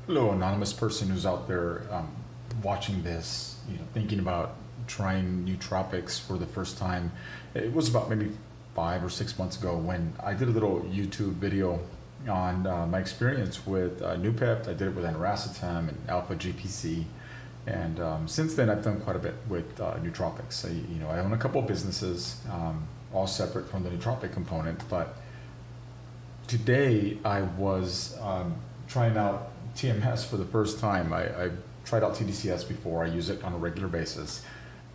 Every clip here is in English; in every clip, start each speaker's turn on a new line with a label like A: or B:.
A: Hello, anonymous person who's out there watching this, thinking about trying nootropics for the first time. It was about maybe 5 or 6 months ago when I did a little YouTube video on my experience with Noopept. I did it with aniracetam and alpha GPC, and since then I've done quite a bit with nootropics. I own a couple of businesses, all separate from the nootropic component, but today I was trying out TMS for the first time. I tried out TDCS before. I use it on a regular basis.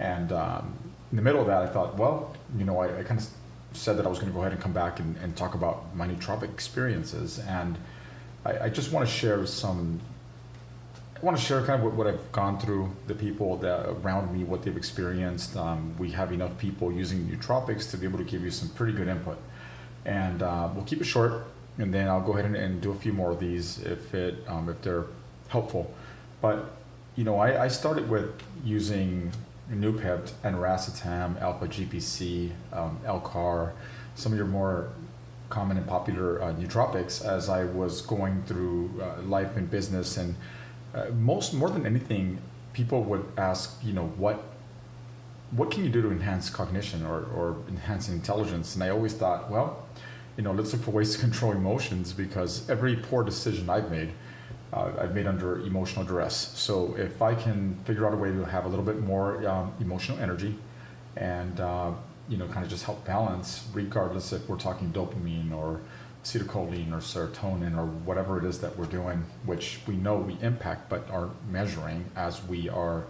A: And in the middle of that, I thought, well, I kind of said that I was going to go ahead and come back and talk about my nootropic experiences. And I just want to share kind of what I've gone through, the people that around me, what they've experienced. We have enough people using nootropics to be able to give you some pretty good input. And we'll keep it short, and then I'll go ahead and do a few more of these if they're helpful. But I started with using Noopept, aniracetam, alpha GPC, Alarcon, some of your more common and popular nootropics as I was going through life and business. And more than anything, people would ask, what can you do to enhance cognition or enhance intelligence? And I always thought, well, let's look for ways to control emotions, because every poor decision I've made under emotional duress. So if I can figure out a way to have a little bit more emotional energy and, kind of just help balance, regardless if we're talking dopamine or acetylcholine or serotonin or whatever it is that we're doing, which we know we impact but aren't measuring as we are.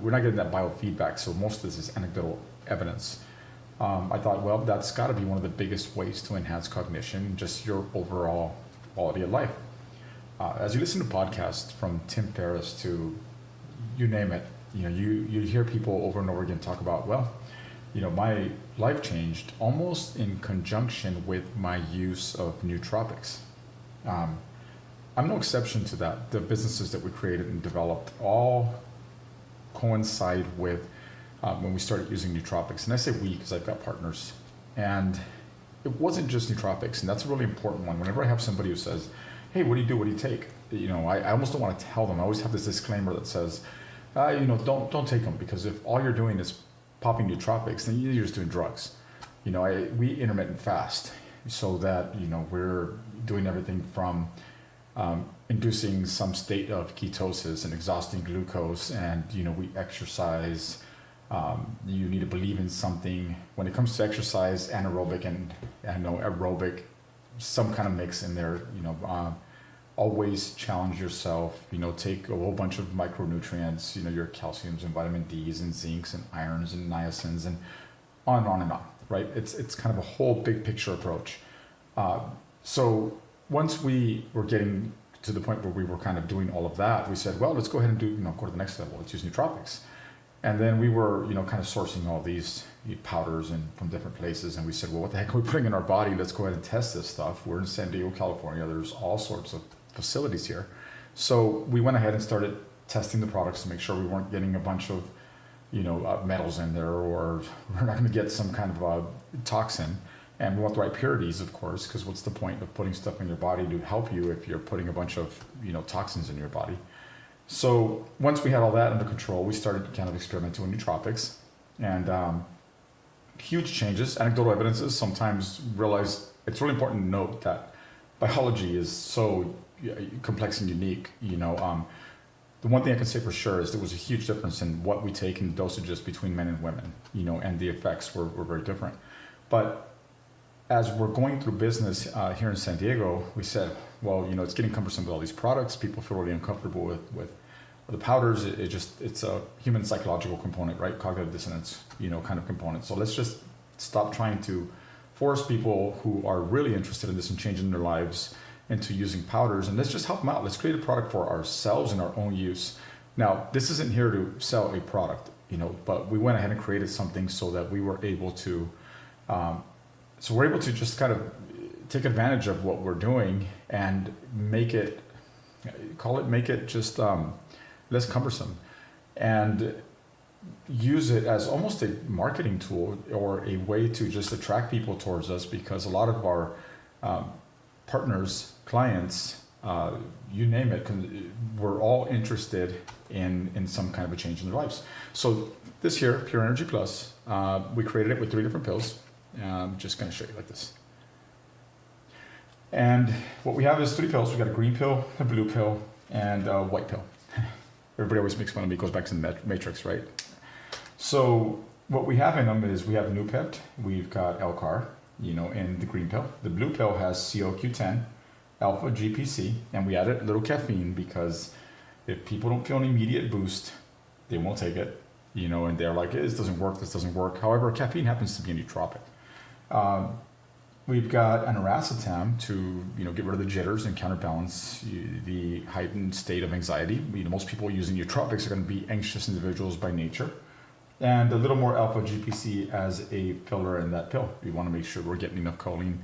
A: We're not getting that biofeedback, so most of this is anecdotal evidence. I thought, well, that's got to be one of the biggest ways to enhance cognition, just your overall quality of life. As you listen to podcasts from Tim Ferriss to you name it, you hear people over and over again talk about, well, my life changed almost in conjunction with my use of nootropics. I'm no exception to that. The businesses that we created and developed all coincide with when we started using nootropics. And I say we because I've got partners. And it wasn't just nootropics, and that's a really important one. Whenever I have somebody who says, hey, what do you do? What do you take? I almost don't want to tell them. I always have this disclaimer that says, don't take them, because if all you're doing is popping nootropics, then you're just doing drugs. We intermittent fast so that, we're doing everything from inducing some state of ketosis and exhausting glucose, and we exercise. You need to believe in something. When it comes to exercise, anaerobic and aerobic, some kind of mix in there. Always challenge yourself. Take a whole bunch of micronutrients. Your calciums and vitamin D's and zincs and irons and niacins and on and on. Right? It's kind of a whole big picture approach. So once we were getting to the point where we were kind of doing all of that, we said, well, let's go ahead and go to the next level. Let's use nootropics. And then we were, kind of sourcing all these powders and from different places. And we said, well, what the heck are we putting in our body? Let's go ahead and test this stuff. We're in San Diego, California. There's all sorts of facilities here. So we went ahead and started testing the products to make sure we weren't getting a bunch of, metals in there, or we're not going to get some kind of a toxin. And we want the right purities, of course, because what's the point of putting stuff in your body to help you if you're putting a bunch of, toxins in your body? So once we had all that under control, we started kind of experimenting with nootropics, and huge changes. Anecdotal evidences sometimes realize it's really important to note that biology is so complex and unique. The one thing I can say for sure is there was a huge difference in what we take in dosages between men and women, and the effects were very different. But as we're going through business here in San Diego, we said, well, it's getting cumbersome with all these products. People feel really uncomfortable with the powders. It's a human psychological component, right? Cognitive dissonance, kind of component. So let's just stop trying to force people who are really interested in this and changing their lives into using powders, and let's just help them out. Let's create a product for ourselves and our own use. Now, this isn't here to sell a product, but we went ahead and created something so that we were able to just kind of take advantage of what we're doing and make it just less cumbersome, and use it as almost a marketing tool or a way to just attract people towards us, because a lot of our partners, clients, you name it, we're all interested in some kind of a change in their lives. So this here, Pure Energy Plus, we created it with 3 different pills. I'm just going to show you like this. And what we have is 3 pills. We got a green pill, a blue pill, and a white pill. Everybody always makes fun of me, goes back to the Matrix, right? So what we have in them is we have Nootropics, we've got Alarcon, in the green pill. The blue pill has CoQ10, alpha GPC, and we added a little caffeine because if people don't feel an immediate boost, they won't take it, and they're like, this doesn't work. However, caffeine happens to be a nootropic. We've got an aracetam to get rid of the jitters and counterbalance the heightened state of anxiety. Most people using nootropics are going to be anxious individuals by nature. And a little more alpha GPC as a filler in that pill. We want to make sure we're getting enough choline,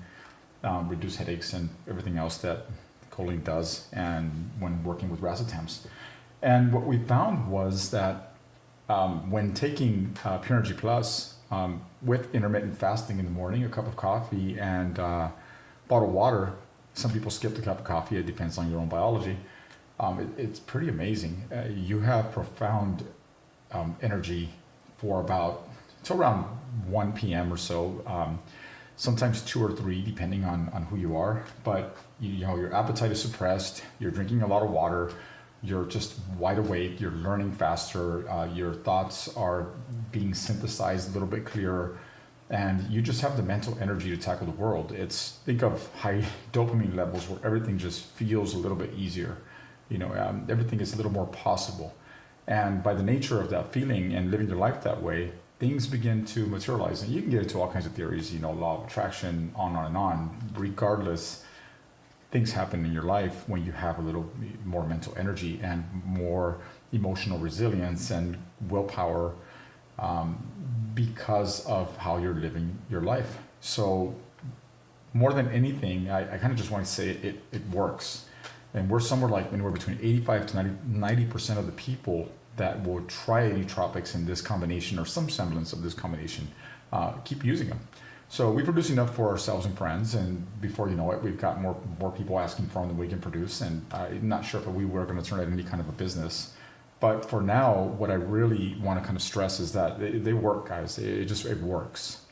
A: reduce headaches and everything else that choline does, and when working with racetams. And what we found was that when taking Pure Energy Plus, with intermittent fasting in the morning, a cup of coffee and bottled water. Some people skip the cup of coffee. It depends on your own biology. It's pretty amazing. You have profound energy for till around 1 p.m. or so. Sometimes 2 or 3, depending on who you are. But your appetite is suppressed. You're drinking a lot of water. You're just wide awake, you're learning faster, your thoughts are being synthesized a little bit clearer, and you just have the mental energy to tackle the world. Think of high dopamine levels where everything just feels a little bit easier. Everything is a little more possible. And by the nature of that feeling and living your life that way, things begin to materialize. And you can get into all kinds of theories, law of attraction, on and on. Regardless, things happen in your life when you have a little more mental energy and more emotional resilience and willpower, because of how you're living your life. So more than anything, I kind of just want to say it works. And we're anywhere between 85 to 90% of the people that will try nootropics in this combination or some semblance of this combination keep using them. So we produce enough for ourselves and friends, and before you know it, we've got more people asking for them than we can produce, and I'm not sure if we were going to turn it into any kind of a business. But for now, what I really want to kind of stress is that they work, guys. It works,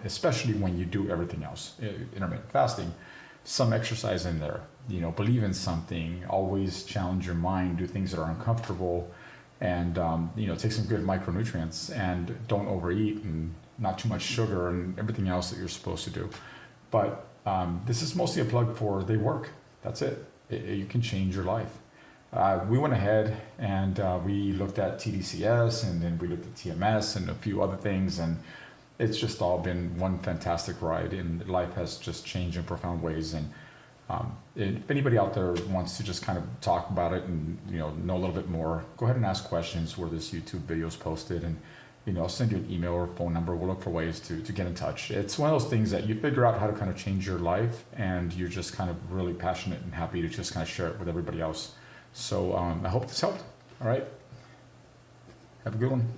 A: especially when you do everything else. Intermittent fasting, some exercise in there, believe in something, always challenge your mind, do things that are uncomfortable, and take some good micronutrients, and don't overeat, and not too much sugar and everything else that you're supposed to do. But this is mostly a plug for they work. That's it. You can change your life. We went ahead and we looked at TDCS, and then we looked at TMS and a few other things, and it's just all been one fantastic ride, and life has just changed in profound ways. And if anybody out there wants to just kind of talk about it and know a little bit more, go ahead and ask questions where this YouTube video is posted, and I'll send you an email or phone number. We'll look for ways to get in touch. It's one of those things that you figure out how to kind of change your life, and you're just kind of really passionate and happy to just kind of share it with everybody else. So I hope this helped. All right. Have a good one.